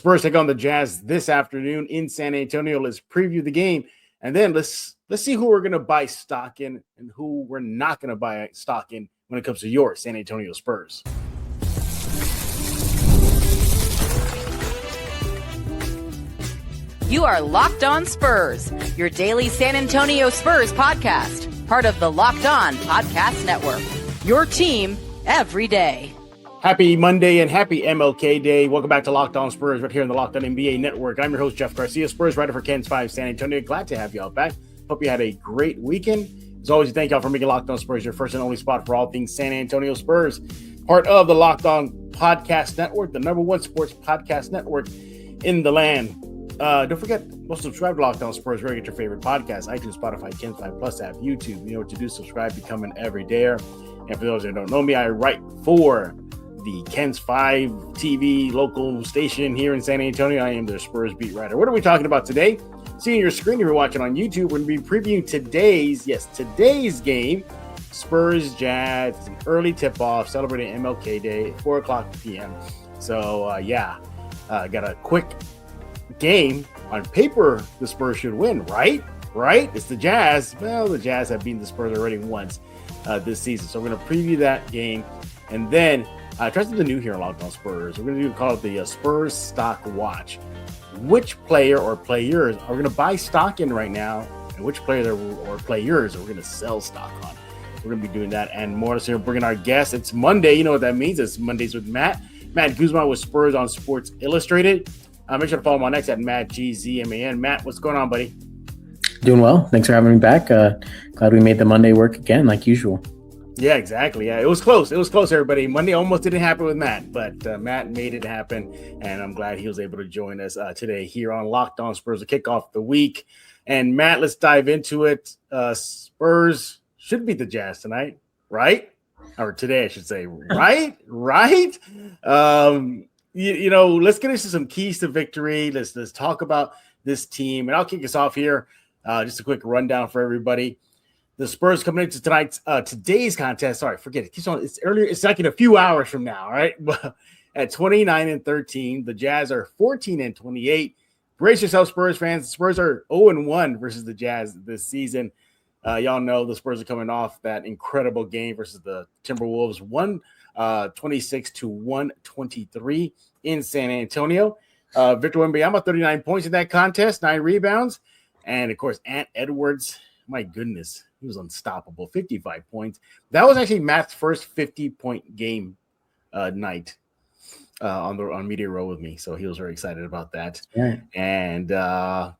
Spurs take on the Jazz this afternoon in San Antonio. Let's preview the game, and then let's see who we're going to buy stock in and who we're not going to buy stock in when it comes to your San Antonio Spurs. You are Locked On Spurs, your daily San Antonio Spurs podcast, part of the Locked On Podcast Network, your team every day. Happy Monday and happy MLK Day. Welcome back to Locked On Spurs right here on the Locked On NBA Network. I'm your host, Jeff Garcia, Spurs writer for Ken's 5 San Antonio. Glad to have y'all back. Hope you had a great weekend. As always, thank y'all for making Locked On Spurs your first and only spot for all things San Antonio Spurs. Part of the Locked On Podcast Network, the number one sports podcast network in the land. Don't forget, subscribe to Locked On Spurs where you get your favorite podcasts: iTunes, Spotify, Ken's 5 Plus app, YouTube. You know what to do. Subscribe, become an everydayer. And for those that don't know me, I write for the Ken's 5 TV local station here in San Antonio. I am their Spurs beat writer. What are we talking about today? Seeing your screen, if you're watching on YouTube, we're going to be previewing today's game, Spurs-Jazz. It's an early tip-off, celebrating MLK Day, 4 o'clock p.m. So, got a quick game. On paper, the Spurs should win, right? It's the Jazz. Well, the Jazz have beaten the Spurs already once this season. So we're going to preview that game. And then try something new here on Locked On Spurs. We're going to call it the Spurs Stock Watch. Which player or players are we going to buy stock in right now, and which player or players are we going to sell stock on? We're going to be doing that and more. So we're bringing our guests. It's Monday. You know what that means. It's Mondays with Matt Guzman with Spurs on Sports Illustrated. Make sure to follow him on X at MattGZMAN. Matt, what's going on, buddy? Doing well. Thanks for having me back. Glad we made the Monday work again, like usual. Yeah, exactly. Yeah, it was close. Everybody. Monday almost didn't happen with Matt, but Matt made it happen, and I'm glad he was able to join us today here on Locked On Spurs to kick off the week. And Matt, let's dive into it. Spurs should beat the Jazz tonight, right? Or today, I should say, right? Let's get into some keys to victory. Let's talk about this team, and I'll kick us off here. Just a quick rundown for everybody. The Spurs coming into today's contest. Sorry, forget it. It's earlier. It's like in a few hours from now. All right, at 29-13, the Jazz are 14-28. Brace yourself, Spurs fans. The Spurs are 0-1 versus the Jazz this season. Y'all know the Spurs are coming off that incredible game versus the Timberwolves, 126-123 in San Antonio. Victor Wembanyama, 39 points in that contest, 9 rebounds, and of course, Ant Edwards. My goodness, he was unstoppable, 55 points. That was actually Matt's first 50-point game night on Media Row with me, so he was very excited about that. Yeah. And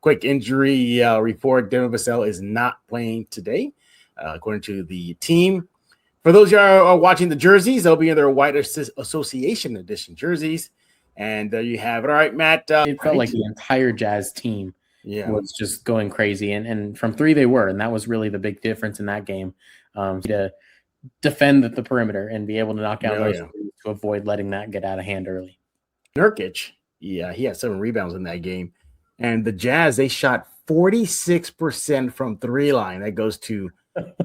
quick injury report, Devin Vassell is not playing today, according to the team. For those of you who are watching the jerseys, they'll be in their White Association Edition jerseys. And there you have it. All right, Matt. It felt like the entire Jazz team was just going crazy. And from three they were, and that was really the big difference in that game, to defend the perimeter and be able to knock down those threes to avoid letting that get out of hand early. Nurkic, he had 7 rebounds in that game. And the Jazz, they shot 46% from three line. That goes to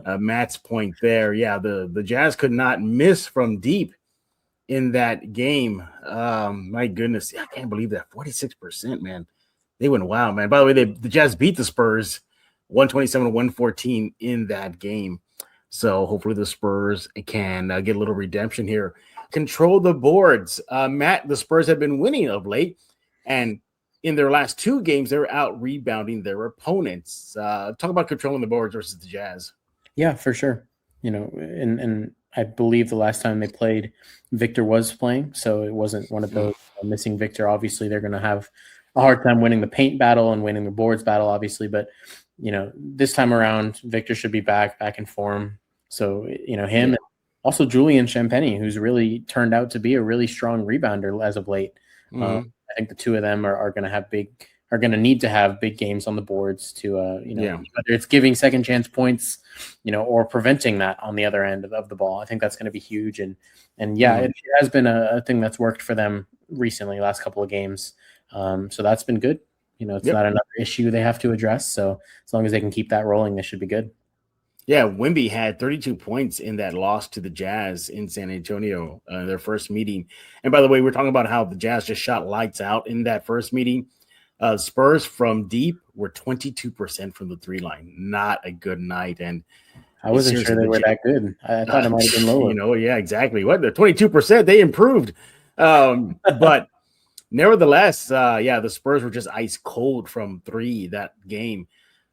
Matt's point there. Yeah, the Jazz could not miss from deep in that game. My goodness, I can't believe that. 46%, man. They went wild, man. By the way, the Jazz beat the Spurs 127-114 in that game. So hopefully the Spurs can get a little redemption here. Control the boards. Matt, the Spurs have been winning of late, and in their last 2 games, they were out rebounding their opponents. Talk about controlling the boards versus the Jazz. Yeah, for sure. And I believe the last time they played, Victor was playing, so it wasn't one of those missing Victor. Obviously, they're going to have a hard time winning the paint battle and winning the boards battle, obviously. But, this time around, Victor should be back in form. So, him and also Julian Champagnie, who's really turned out to be a really strong rebounder as of late. I think the two of them are going to need to have big games on the boards to, whether it's giving second chance points, or preventing that on the other end of the ball. I think that's going to be huge. And it has been a thing that's worked for them recently, last couple of games. So that's been good. It's not another issue they have to address. So as long as they can keep that rolling, they should be good. Yeah, Wemby had 32 points in that loss to the Jazz in San Antonio, their first meeting. And by the way, we're talking about how the Jazz just shot lights out in that first meeting. Spurs from deep were 22% from the three line. Not a good night. And I wasn't sure they were that good. I thought it might have been lower. Yeah, exactly. What, the 22%? They improved. But nevertheless, the Spurs were just ice cold from three that game.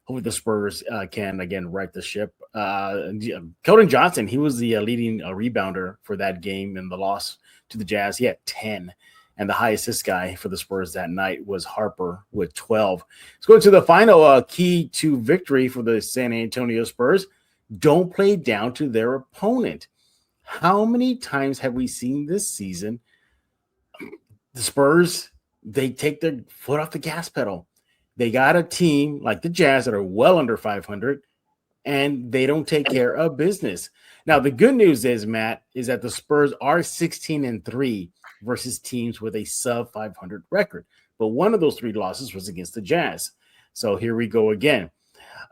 Hopefully the Spurs can, again, right the ship. Keldon Johnson, he was the leading rebounder for that game in the loss to the Jazz. He had 10. And the high assist guy for the Spurs that night was Harper with 12. Let's go to the final key to victory for the San Antonio Spurs. Don't play down to their opponent. How many times have we seen this season the Spurs, they take their foot off the gas pedal? They got a team like the Jazz that are well under 500, and they don't take care of business. Now, the good news is, Matt, is that the Spurs are 16-3 versus teams with a sub 500 record. But one of those three losses was against the Jazz. So here we go again.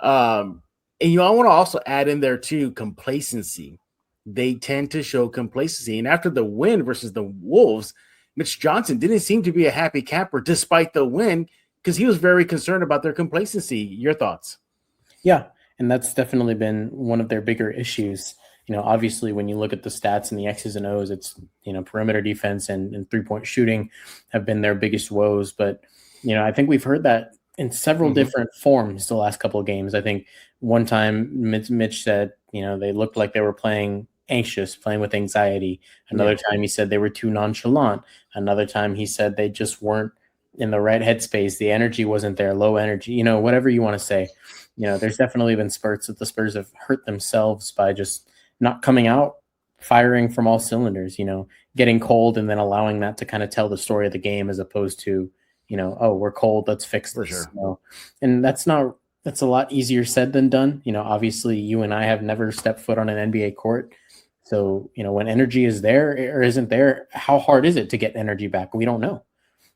And I want to also add in there too, complacency. They tend to show complacency. And after the win versus the Wolves, Mitch Johnson didn't seem to be a happy camper despite the win, because he was very concerned about their complacency. Your thoughts? Yeah, and that's definitely been one of their bigger issues. Obviously, when you look at the stats and the X's and O's, it's, perimeter defense and three-point shooting have been their biggest woes. But, I think we've heard that in several different forms the last couple of games. I think one time Mitch said, they looked like they were playing anxious, playing with anxiety. Another time he said they were too nonchalant. Another time he said they just weren't in the right headspace. The energy wasn't there, low energy, whatever you want to say. There's definitely been spurts that the Spurs have hurt themselves by just not coming out firing from all cylinders, getting cold and then allowing that to kind of tell the story of the game, as opposed to, oh, we're cold, let's fix this. For sure. And that's a lot easier said than done. Obviously you and I have never stepped foot on an NBA court. So, when energy is there or isn't there, how hard is it to get energy back? We don't know.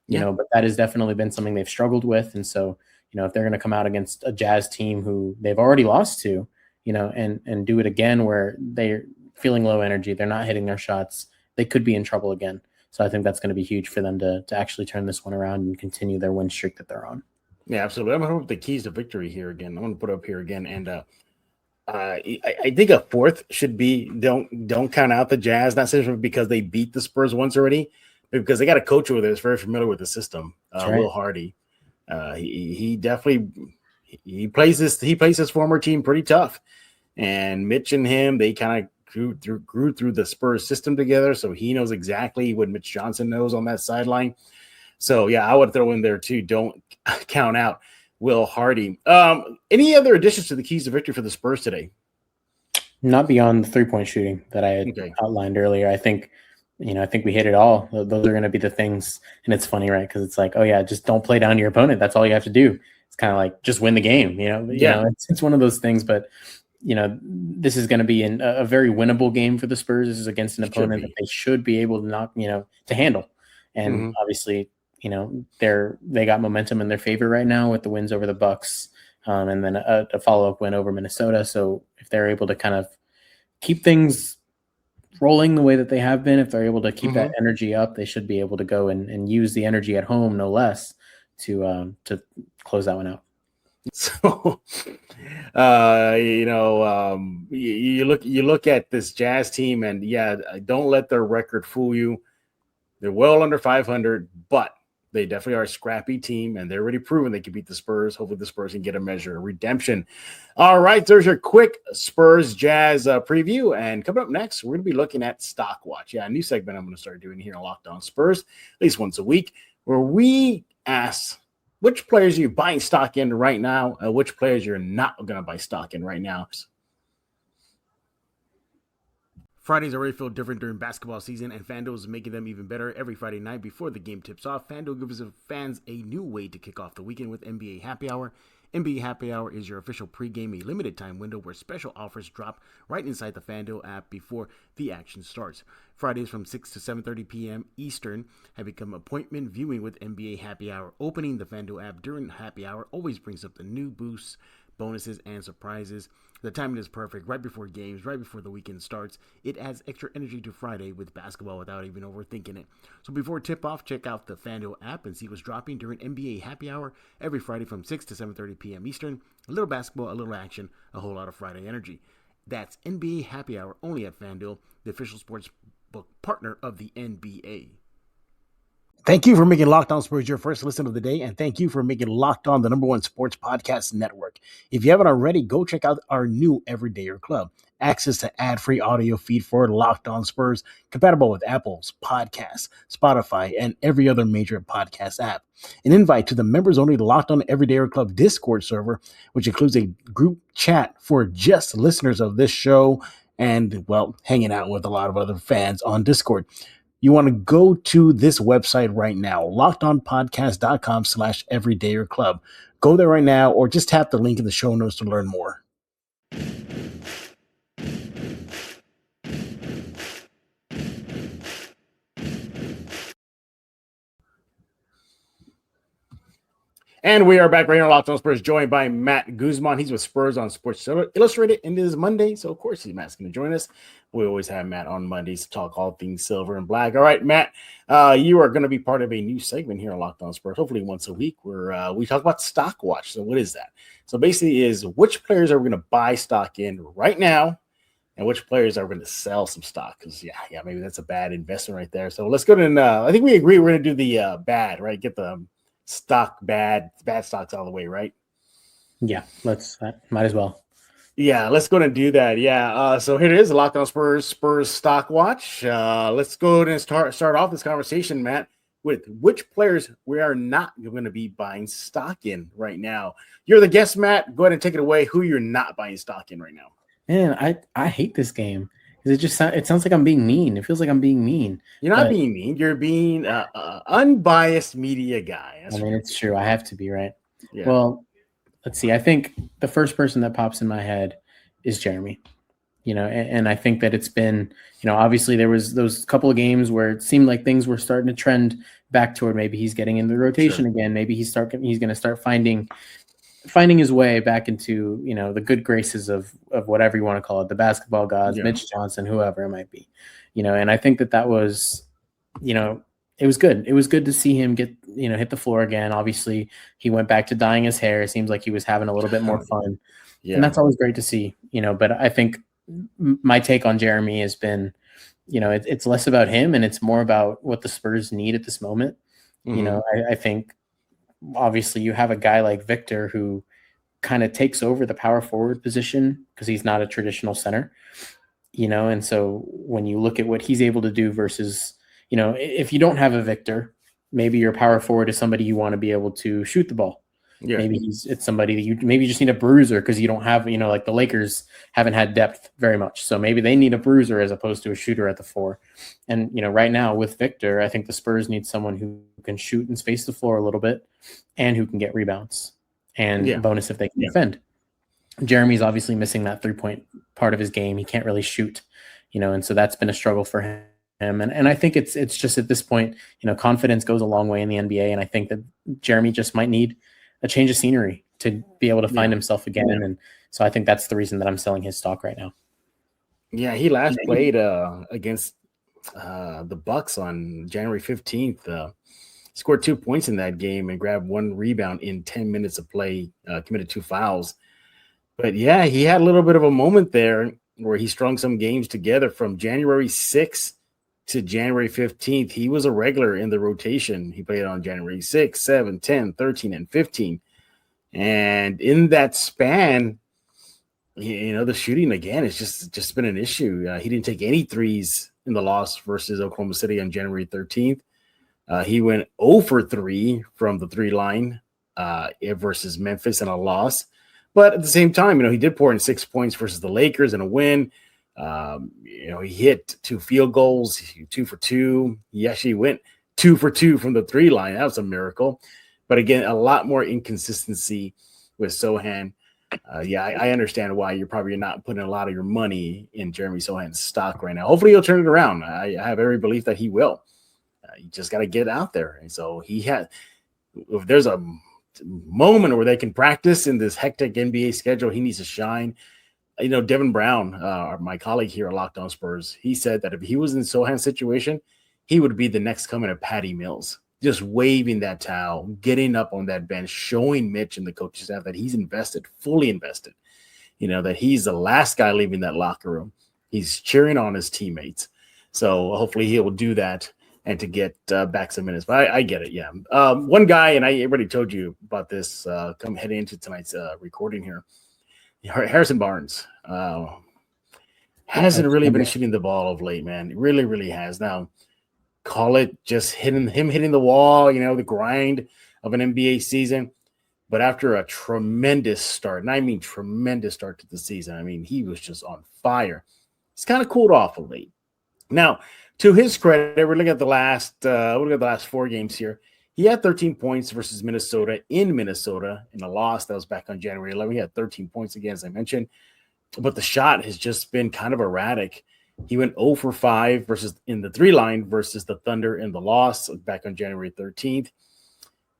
But that has definitely been something they've struggled with. And so, if they're going to come out against a Jazz team who they've already lost to, and do it again where they're feeling low energy, they're not hitting their shots, they could be in trouble again. So I think that's going to be huge for them to actually turn this one around and continue their win streak that they're on. Yeah, absolutely. I'm going to put the keys to victory here again. I'm going to put it up here again. And I think a fourth should be don't count out the Jazz, not simply because they beat the Spurs once already, because they got a coach over there that's very familiar with the system, right. Will Hardy. He definitely plays his former team pretty tough, and Mitch and him, they kind of grew through the Spurs system together, so he knows exactly what Mitch Johnson knows on that sideline. So yeah, I would throw in there too. Don't count out Will Hardy. Any other additions to the keys to victory for the Spurs today? Not beyond the 3-point shooting that I had outlined earlier. I think we hit it all. Those are going to be the things. And it's funny, right? Because it's like, oh yeah, just don't play down to your opponent. That's all you have to do. It's kind of like just win the game. It's one of those things. But this is going to be a very winnable game for the Spurs. This is against an opponent that they should be able to knock, to handle. And obviously, they got momentum in their favor right now with the wins over the Bucks, and then a follow-up win over Minnesota. So if they're able to kind of keep things rolling the way that they have been, if they're able to keep that energy up, they should be able to go and use the energy at home, no less, to close that one out. So, you look at this Jazz team, and don't let their record fool you. They're well under 500, but they definitely are a scrappy team, and they're already proven they can beat the Spurs. Hopefully the Spurs can get a measure of redemption. All right, there's your quick Spurs-Jazz preview. And coming up next, we're going to be looking at Stock Watch. Yeah, a new segment I'm going to start doing here on Locked On Spurs, at least once a week, where we ask which players are you buying stock in right now, which players you're not going to buy stock in right now. Fridays already feel different during basketball season, and FanDuel is making them even better. Every Friday night before the game tips off, FanDuel gives fans a new way to kick off the weekend with NBA Happy Hour. NBA Happy Hour is your official pregame, a limited time window where special offers drop right inside the FanDuel app before the action starts. Fridays from 6 to 7:30 p.m. Eastern have become appointment viewing with NBA Happy Hour. Opening the FanDuel app during Happy Hour always brings up the new boosts, bonuses, and surprises. The timing is perfect, right before games, right before the weekend starts. It adds extra energy to Friday with basketball without even overthinking it. So before tip-off, check out the FanDuel app and see what's dropping during NBA Happy Hour every Friday from 6 to 7:30 p.m. Eastern. A little basketball, a little action, a whole lot of Friday energy. That's NBA Happy Hour only at FanDuel, the official sports book partner of the NBA. Thank you for making Locked On Spurs your first listen of the day, and thank you for making Locked On the #1 sports podcast network. If you haven't already, go check out our new Everydayer Club. Access to ad-free audio feed for Locked On Spurs, compatible with Apple's Podcasts, Spotify, and every other major podcast app. An invite to the members-only Locked On Everydayer Club Discord server, which includes a group chat for just listeners of this show and, well, hanging out with a lot of other fans on Discord. You want to go to this website right now, lockedonpodcast.com/everydayer club. Go there right now, or just tap the link in the show notes to learn more. And we are back right here on Locked On Spurs, joined by Matt Guzman. He's with Spurs on Sports Illustrated, and it is Monday, so of course Matt's going to join us. We always have Matt on Mondays to talk all things silver and black. All right, Matt, you are going to be part of a new segment here on Locked On Spurs, hopefully once a week, where we talk about Stock Watch. So what is that? So basically is which players are we going to buy stock in right now, and which players are going to sell some stock? Because, yeah, maybe that's a bad investment right there. So let's go to, I think we agree we're going to do the bad, right? Get the stock bad stocks out of the way, right? Yeah, might as well. Yeah, let's go and do that. Yeah, so here it is, Locked On Spurs Stock Watch. Let's go and start off this conversation, Matt, with which players we are not going to be buying stock in right now. You're the guest, Matt. Go ahead and take it away. Who you're not buying stock in right now? Man, I hate this game. It sounds like I'm being mean. It feels like I'm being mean. You're not being mean. You're being an unbiased media guy. It's true. I have to be, right? Yeah. Well, let's see. I think the first person that pops in my head is Jeremy. And I think that it's been, obviously there was those couple of games where it seemed like things were starting to trend back toward maybe he's getting in the rotation again. Maybe he's going to start finding his way back into, the good graces of whatever you want to call it, the basketball gods, Mitch Johnson, whoever it might be, and I think that was, it was good. It was good to see him get, hit the floor again. Obviously he went back to dyeing his hair. It seems like he was having a little bit more fun. And that's always great to see, but I think my take on Jeremy has been, it's less about him and it's more about what the Spurs need at this moment. Mm-hmm. I think, obviously you have a guy like Victor who kind of takes over the power forward position because he's not a traditional center, and so when you look at what he's able to do versus, if you don't have a Victor, maybe your power forward is somebody you want to be able to shoot the ball. Yeah. Maybe it's somebody that you just need a bruiser because you don't have, like the Lakers haven't had depth very much. So maybe they need a bruiser as opposed to a shooter at the 4. And, right now with Victor, I think the Spurs need someone who can shoot and space the floor a little bit and who can get rebounds and bonus if they can defend. Jeremy's obviously missing that 3-point part of his game. He can't really shoot, and so that's been a struggle for him. And I think it's just at this point, confidence goes a long way in the NBA. And I think that Jeremy just might need a change of scenery to be able to find himself again. And so I think that's the reason that I'm selling his stock right now. Yeah, he last played against the Bucks on January 15th. Scored 2 points in that game and grabbed 1 rebound in 10 minutes of play, committed 2 fouls. But yeah, he had a little bit of a moment there where he strung some games together from January 6th to January 15th. He was a regular in the rotation. He played on January 6, 7, 10, 13, and 15. And in that span, the shooting, again, it's just been an issue. He didn't take any threes in the loss versus Oklahoma City on January 13th. He went 0 for 3 from the 3 line versus Memphis in a loss. But at the same time, he did pour in 6 points versus the Lakers in a win. He hit 2 field goals, 2 for 2. He actually went 2 for 2 from the 3 line. That was a miracle. But again, a lot more inconsistency with Sochan. I understand why you're probably not putting a lot of your money in Jeremy Sochan's stock right now. Hopefully he'll turn it around. I have every belief that he will. You just got to get out there. And so if there's a moment where they can practice in this hectic NBA schedule, he needs to shine. Devin Brown, my colleague here at Locked On Spurs, he said that if he was in Sochan's situation, he would be the next coming of Patty Mills, just waving that towel, getting up on that bench, showing Mitch and the coaching staff that he's invested, fully invested, that he's the last guy leaving that locker room. He's cheering on his teammates. So hopefully he will do that and to get back some minutes. But I get it, yeah. One guy, and I already told you about this heading into tonight's recording here, Harrison Barnes hasn't really been shooting the ball of late, man. It really, really has. Now, call it just hitting the wall, the grind of an NBA season. But after a tremendous start, and I mean tremendous start to the season, I mean, he was just on fire. He's kind of cooled off of late. Now, to his credit, we're looking at the last 4 games here. He had 13 points versus Minnesota in a loss that was back on January 11th. He had 13 points again, as I mentioned. But the shot has just been kind of erratic. He went 0 for 5 versus in the 3-line versus the Thunder in the loss back on January 13th.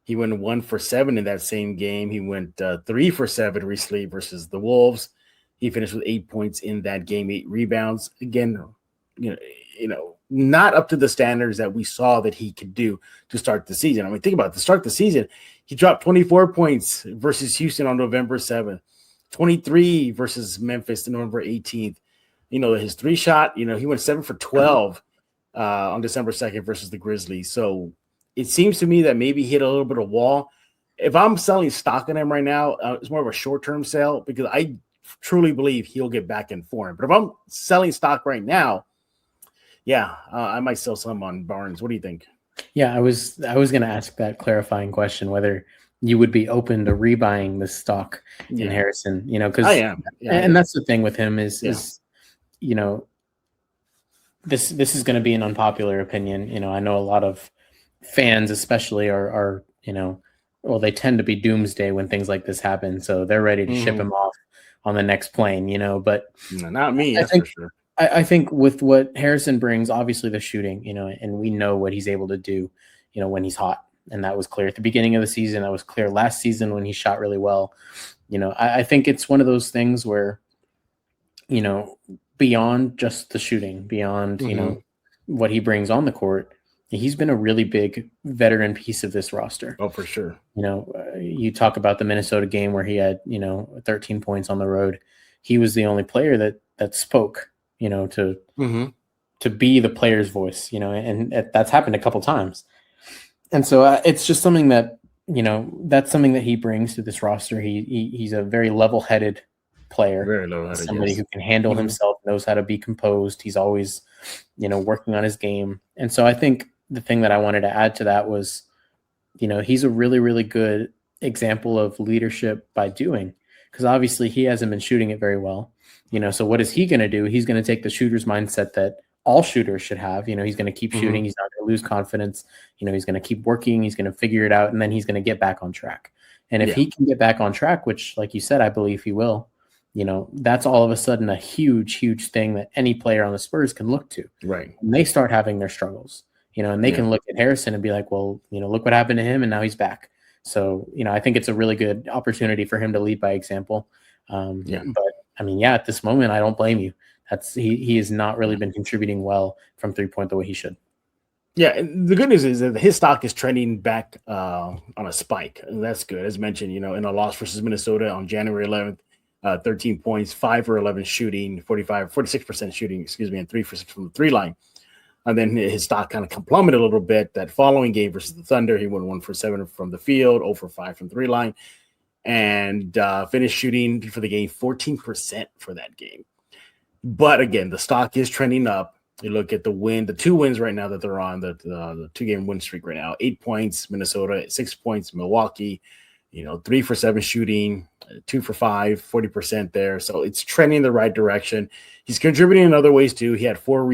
He went 1 for 7 in that same game. He went 3 for 7 recently versus the Wolves. He finished with 8 points in that game, 8 rebounds. Again, not up to the standards that we saw that he could do to start the season. I mean, think about it. To start the season, he dropped 24 points versus Houston on November 7th, 23 versus Memphis on November 18th. His 3-shot, he went 7 for 12 on December 2nd versus the Grizzlies. So it seems to me that maybe he hit a little bit of wall. If I'm selling stock on him right now, it's more of a short-term sale because I truly believe he'll get back in form. But if I'm selling stock right now, I might sell some on Barnes. What do you think? Yeah, I was going to ask that clarifying question, whether you would be open to rebuying this stock in Harrison, because I am. And that's the thing with him is this is going to be an unpopular opinion. I know a lot of fans especially are they tend to be doomsday when things like this happen. So they're ready to ship him off on the next plane, but not me. That's for sure. I think with what Harrison brings, obviously the shooting, and we know what he's able to do, when he's hot. And that was clear at the beginning of the season. That was clear last season when he shot really well. I think it's one of those things where, beyond just the shooting, beyond, what he brings on the court, he's been a really big veteran piece of this roster. Oh, for sure. You talk about the Minnesota game where he had, 13 points on the road. He was the only player that spoke, to be the player's voice, and that's happened a couple times. And so it's just something that, that's something that he brings to this roster. He's a very level-headed player, very level-headed, somebody who can handle himself, knows how to be composed. He's always, working on his game. And so I think the thing that I wanted to add to that was, he's a really, really good example of leadership by doing, because obviously he hasn't been shooting it very well. So what is he going to do? He's going to take the shooter's mindset that all shooters should have. He's going to keep shooting. He's not going to lose confidence. He's going to keep working. He's going to figure it out, and then he's going to get back on track. And if he can get back on track, which, like you said, I believe he will, that's all of a sudden a huge, huge thing that any player on the Spurs can look to. Right. And they start having their struggles, and they can look at Harrison and be like, well, look what happened to him, and now he's back. So, I think it's a really good opportunity for him to lead by example. But I mean, at this moment, I don't blame you. He has not really been contributing well from 3-point the way he should. Yeah, and the good news is that his stock is trending back on a spike, and that's good. As mentioned, in a loss versus Minnesota on January 11th, 13 points, 5 for 11 shooting, 46% shooting, and 3 for 6 from the 3-line. And then his stock kind of plummeted a little bit. That following game versus the Thunder, he went 1 for 7 from the field, 0 for 5 from the 3-line, and finished shooting for the game 14% for that game. But again, the stock is trending up. You look at the 2 wins right now that they're on, the 2-game win streak right now. 8 points, Minnesota, 6 points, Milwaukee, 3 for 7 shooting, 2 for 5, 40% there. So it's trending in the right direction. He's contributing in other ways too. He had 4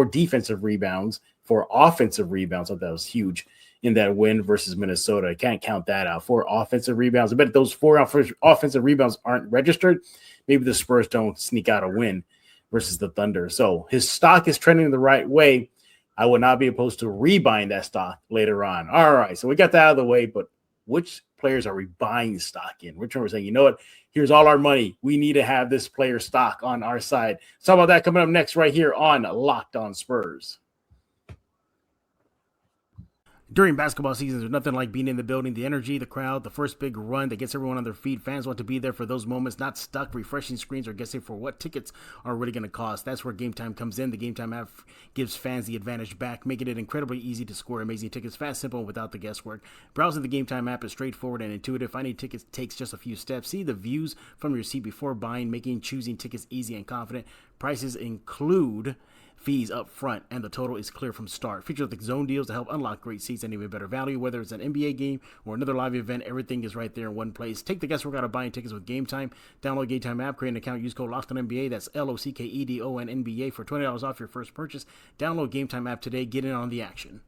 defensive rebounds, 4 offensive rebounds. I thought that was huge in that win versus Minnesota. I can't count that out. 4 offensive rebounds. I bet those 4 offensive rebounds aren't registered. Maybe the Spurs don't sneak out a win versus the Thunder. So his stock is trending the right way. I would not be opposed to rebuying that stock later on. All right, so we got that out of the way, but which players are we buying stock in? Which one we're saying, you know what? Here's all our money. We need to have this player stock on our side. So about that coming up next right here on Locked On Spurs. During basketball seasons, there's nothing like being in the building, the energy, the crowd, the first big run that gets everyone on their feet. Fans want to be there for those moments, not stuck refreshing screens or guessing for what tickets are really going to cost. That's where Game Time comes in. The Game Time app gives fans the advantage back, making it incredibly easy to score amazing tickets fast, simple, and without the guesswork. Browsing the Game Time app is straightforward and intuitive. Finding tickets takes just a few steps. See the views from your seat before buying, making choosing tickets easy and confident. Prices include fees up front, and the total is clear from start. Featured with zone deals to help unlock great seats and even better value. Whether it's an NBA game or another live event, everything is right there in one place. Take the guesswork out of buying tickets with Game Time. Download Game Time app, create an account, use code LOCKEDONNBA. That's LOCKEDONNBA for $20 off your first purchase. Download Game Time app today. Get in on the action.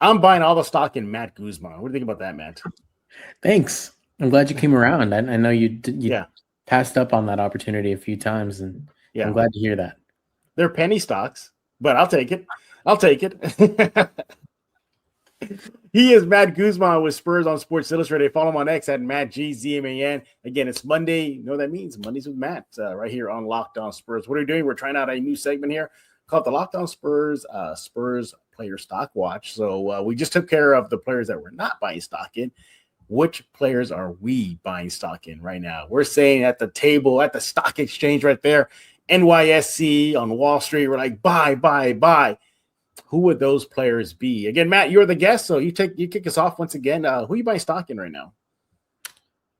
I'm buying all the stock in Matt Guzman. What do you think about that, Matt? Thanks. I'm glad you came around. I know you passed up on that opportunity a few times, and I'm glad to hear that. They're penny stocks, but I'll take it. I'll take it. He is Matt Guzman with Spurs on Sports Illustrated. Follow him on X at MattGZMAN. Again, it's Monday. You know what that means? Mondays with Matt right here on Locked On Spurs. What are we doing? We're trying out a new segment here called the Locked On Spurs Spurs Player Stock Watch. So we just took care of the players that we're not buying stock in. Which players are we buying stock in right now? We're saying at the table, at the stock exchange right there, NYSE on Wall Street, we're like, buy, buy, buy. Who would those players be? Again, Matt, you're the guest, so you kick us off once again. Who are you buying stock in right now?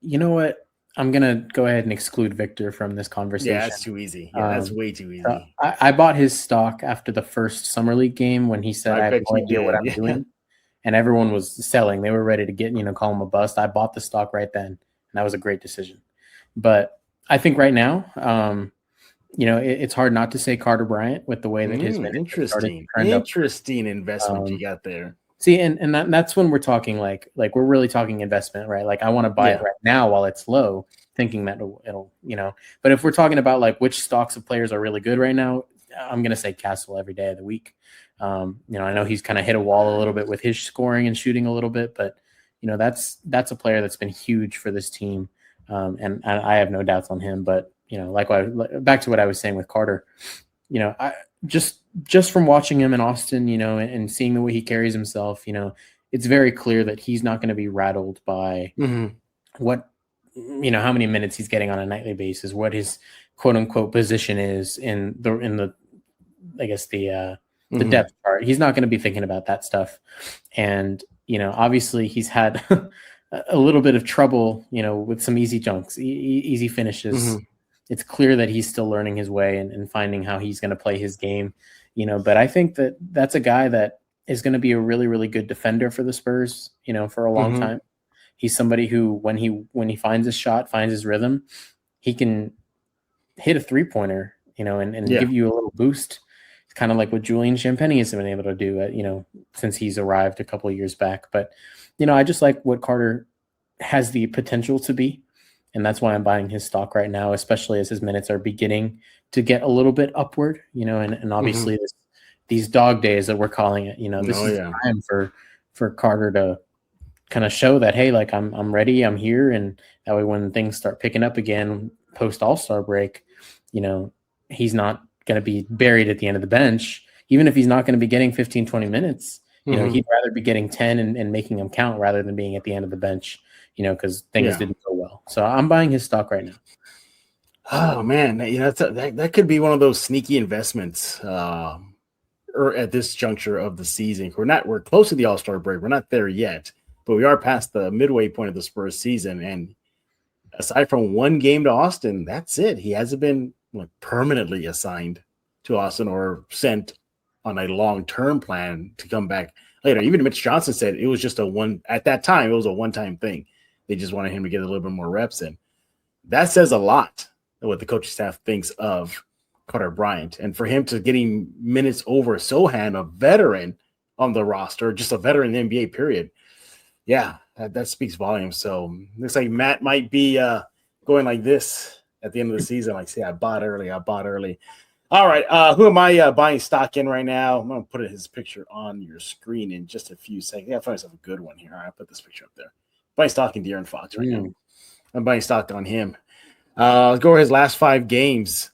You know what? I'm going to go ahead and exclude Victor from this conversation. Yeah, that's too easy. Yeah, that's way too easy. I bought his stock after the first Summer League game when he said, I have no idea what I'm doing. And everyone was selling. They were ready to call him a bust. I bought the stock right then, and that was a great decision. But I think right now, it's hard not to say Carter Bryant with the way that his interesting investment you got there. See, and that's when we're talking like we're really talking investment, right? Like I want to buy it right now while it's low, thinking that it'll. But if we're talking about like which stocks of players are really good right now, I'm gonna say Castle every day of the week. I know he's kind of hit a wall a little bit with his scoring and shooting a little bit, but that's a player that's been huge for this team, and I have no doubts on him. But back to what I was saying with Carter, I just from watching him in Austin, and seeing the way he carries himself, it's very clear that he's not going to be rattled by what, how many minutes he's getting on a nightly basis, what his quote unquote position is in the depth chart. He's not going to be thinking about that stuff. And, obviously he's had a little bit of trouble, with some easy junks, easy finishes. It's clear that he's still learning his way and finding how he's going to play his game, but I think that that's a guy that is going to be a really, really good defender for the Spurs, for a long time. He's somebody who, when he finds his shot, finds his rhythm, he can hit a 3-pointer, and give you a little boost. It's kind of like what Julian Champagnie has been able to do, since he's arrived a couple of years back. But, I just like what Carter has the potential to be. And that's why I'm buying his stock right now, especially as his minutes are beginning to get a little bit upward, and obviously these dog days that we're calling it, this is the time for Carter to kind of show that, hey, like I'm ready, I'm here. And that way when things start picking up again post All-Star break, he's not going to be buried at the end of the bench. Even if he's not going to be getting 15, 20 minutes, he'd rather be getting 10 and making them count rather than being at the end of the bench, because things didn't go well. So I'm buying his stock right now. Oh man, that could be one of those sneaky investments or at this juncture of the season. We're close to the All-Star break. We're not there yet, but we are past the midway point of the Spurs season. And aside from one game to Austin, that's it. He hasn't been permanently assigned to Austin or sent on a long-term plan to come back later. Even Mitch Johnson said it was just at that time, it was a one-time thing. They just wanted him to get a little bit more reps in. That says a lot of what the coaching staff thinks of Carter Bryant. And for him to getting minutes over Sochan, a veteran on the roster, just a veteran in the NBA period. Yeah, that speaks volumes. So looks like Matt might be going going like this at the end of the season. Like, say, I bought early. All right, who am I buying stock in right now? I'm going to put his picture on your screen in just a few seconds. I find myself a good one here. All right, I'll put this picture up there. Buying stock in De'Aaron Fox right now. I'm buying stock on him. Let's go over his last 5 games.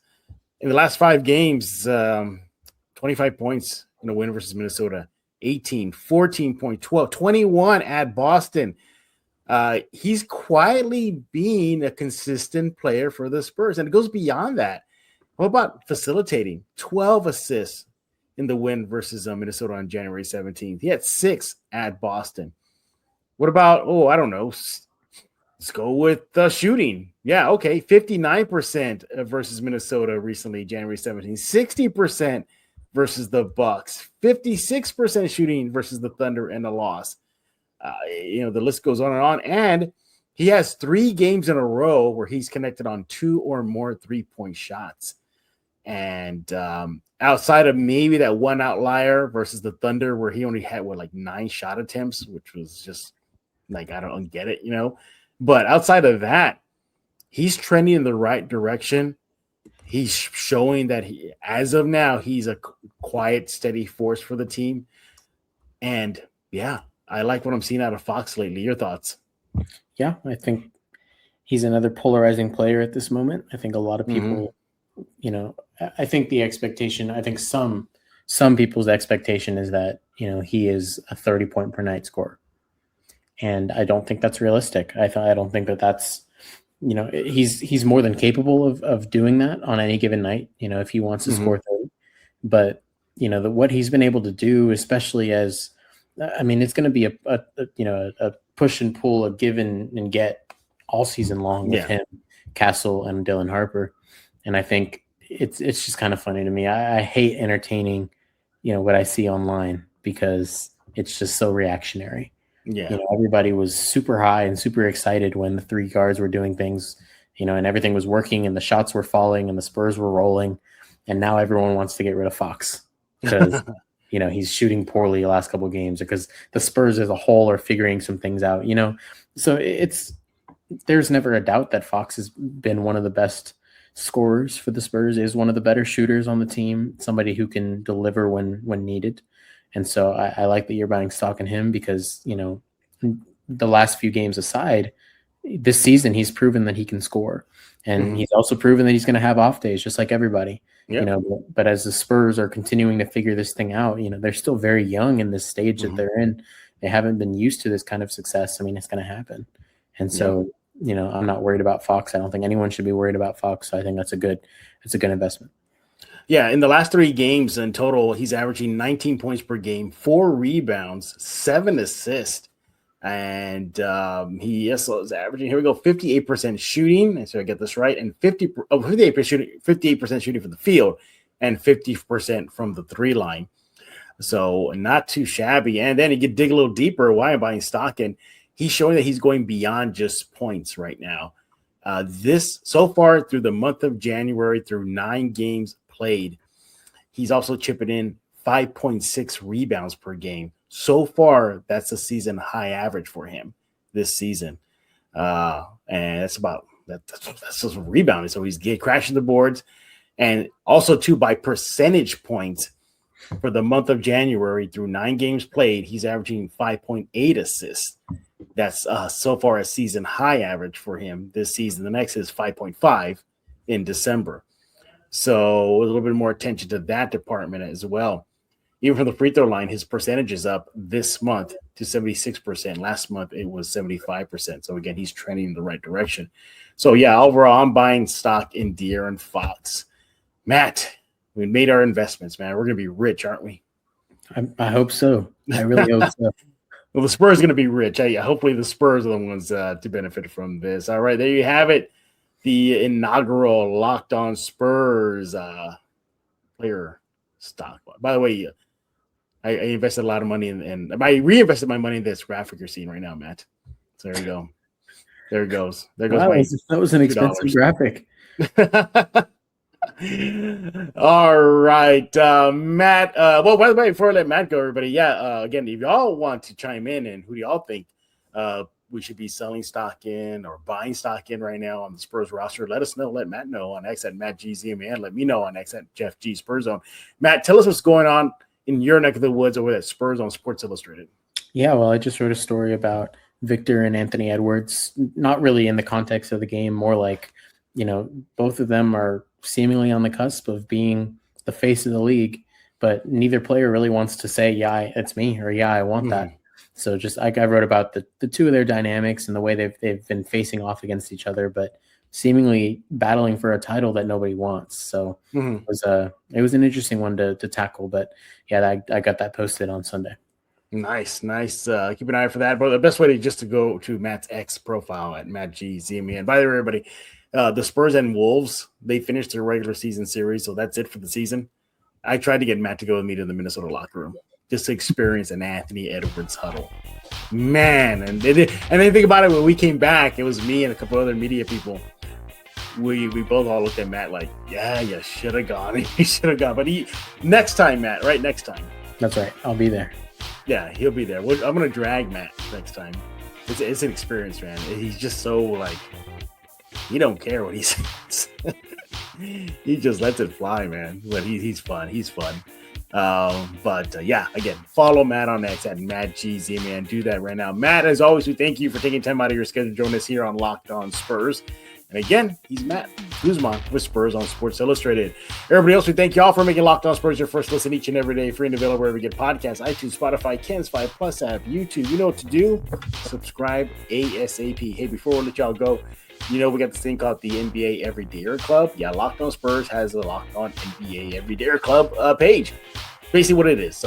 In the last 5 games, 25 points in a win versus Minnesota, 18, 14, 12, 21 at Boston. He's quietly being a consistent player for the Spurs, and it goes beyond that. What about facilitating? 12 assists in the win versus Minnesota on January 17th. He had 6 at Boston. What about, I don't know, let's go with shooting. Yeah, okay, 59% versus Minnesota recently, January 17th. 60% versus the Bucks. 56% shooting versus the Thunder and the loss. The list goes on and on. And he has 3 games in a row where he's connected on 2 or more 3-point shots. And outside of maybe that one outlier versus the Thunder where he only had, 9 shot attempts, which was just like, I don't get it, But outside of that, he's trending in the right direction. He's showing that as of now, he's a quiet, steady force for the team. And, yeah, I like what I'm seeing out of Fox lately. Your thoughts? Yeah, I think he's another polarizing player at this moment. I think a lot of people, I think the expectation, I think some people's expectation is that, he is a 30-point per night scorer. And I don't think that's realistic. I don't think that's, he's more than capable of doing that on any given night, if he wants to score 30. But, what he's been able to do, especially as, it's going to be a push and pull, a give and get all season long with him, Castle, and Dylan Harper. And I think it's just kind of funny to me. I hate entertaining, what I see online because it's just so reactionary. Yeah. Everybody was super high and super excited when the 3 guards were doing things, and everything was working and the shots were falling and the Spurs were rolling. And now everyone wants to get rid of Fox because, he's shooting poorly the last couple of games because the Spurs as a whole are figuring some things out, So there's never a doubt that Fox has been one of the best scorers for the Spurs, is one of the better shooters on the team, somebody who can deliver when needed. And so I like that you're buying stock in him because, the last few games aside, this season he's proven that he can score. And he's also proven that he's going to have off days just like everybody. Yep. But as the Spurs are continuing to figure this thing out, they're still very young in this stage that they're in. They haven't been used to this kind of success. It's going to happen. And so, I'm not worried about Fox. I don't think anyone should be worried about Fox. So I think it's a good investment. Yeah, in the last 3 games in total, he's averaging 19 points per game, 4 rebounds, 7 assists. And he is averaging, 58% shooting. And so I get this right. And 58% shooting from the field and 50% from the 3 line. So not too shabby. And then you can dig a little deeper. Why I'm buying stock in? He's showing that he's going beyond just points right now. This so far through the month of January, through 9 games played, he's also chipping in 5.6 rebounds per game. So far, that's a season high average for him this season. And that's just rebounding. So he's crashing the boards. And also, too, by percentage points for the month of January through 9 games played, he's averaging 5.8 assists. That's so far a season high average for him this season. The next is 5.5 in December. So a little bit more attention to that department as well. Even from the free throw line, his percentage is up this month to 76%. Last month, it was 75%. So, again, he's trending in the right direction. So, yeah, overall, I'm buying stock in De'Aaron Fox. Matt, we made our investments, man. We're going to be rich, aren't we? I hope so. I really hope so. Well, the Spurs are going to be rich. Hopefully the Spurs are the ones to benefit from this. All right, there you have it. The inaugural Locked On Spurs player stock. By the way, I invested a lot of money in I reinvested my money in this graphic you're seeing right now, Matt. So there you go. There it goes. There goes that was an expensive graphic. All right, Matt. Well, by the way, before I let Matt go, everybody, again, if y'all want to chime in and who do y'all think we should be selling stock in or buying stock in right now on the Spurs roster, let us know. Let Matt know on X at Matt GZM, and let me know on X at Jeff G Spurs Zone. Matt, tell us what's going on in your neck of the woods over at Spurs on Sports Illustrated. Yeah, well, I just wrote a story about Victor and Anthony Edwards, not really in the context of the game, more like, both of them are seemingly on the cusp of being the face of the league, but neither player really wants to say, yeah, it's me, or yeah, I want that. So just I wrote about the two of their dynamics and the way they've been facing off against each other, but seemingly battling for a title that nobody wants. So it was an interesting one to tackle, but yeah, I got that posted on Sunday. Nice. Keep an eye out for that. But the best way to go to Matt's X profile at Matt GZM. And by the way, everybody, the Spurs and Wolves, they finished their regular season series, so that's it for the season. I tried to get Matt to go with me to the Minnesota locker room just to experience an Anthony Edwards huddle. Man, and then think about it, when we came back, it was me and a couple other media people. We both all looked at Matt like, yeah, you should have gone. He should have gone. But next time, Matt, right? Next time. That's right. I'll be there. Yeah, he'll be there. I'm going to drag Matt next time. It's an experience, man. He's just so, like, he don't care what he says. He just lets it fly, man. But he's fun. He's fun. Yeah, again, follow Matt on X at MattGZ, man. Do that right now. Matt, as always, we thank you for taking time out of your schedule to join us here on Locked On Spurs. And again, he's Matt Guzman with Spurs on Sports Illustrated. Everybody else, we thank you all for making Locked On Spurs your first listen each and every day. Free and available wherever you get podcasts, iTunes, Spotify, Ken's 5 Plus app, YouTube. You know what to do. Subscribe ASAP. Hey, before we let y'all go, we got this thing called the NBA Everydayer Club. Yeah, Locked On Spurs has a Locked On NBA Everydayer Club page. Basically what it is.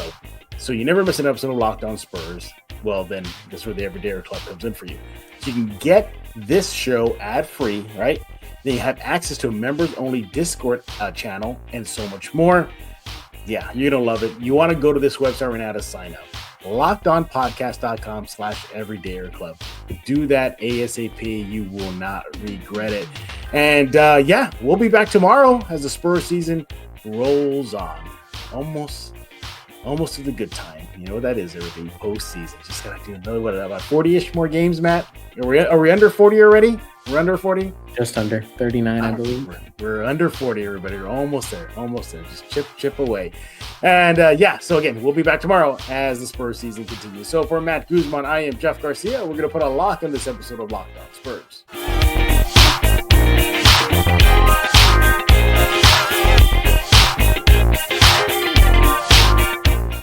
So you never miss an episode of Locked On Spurs. Well, then this is where the Everydayer Club comes in for you. So you can get this show ad-free, right? Then you have access to a members-only Discord channel and so much more. Yeah, you're going to love it. You want to go to this website right now to sign up. LockedOnPodcast.com/Everydayer Club. Do that ASAP. You will not regret it. And we'll be back tomorrow as the Spurs season rolls on. Almost to the good time. You know what that is, everything postseason. Just gotta do another about 40-ish more games, Matt. Are we under 40 already? We're under 40? Just under 39, I believe. We're under 40, everybody. We're almost there. Just chip away. And so again, we'll be back tomorrow as the Spurs season continues. So for Matt Guzman, I am Jeff Garcia. We're gonna put a lock on this episode of Locked On Spurs.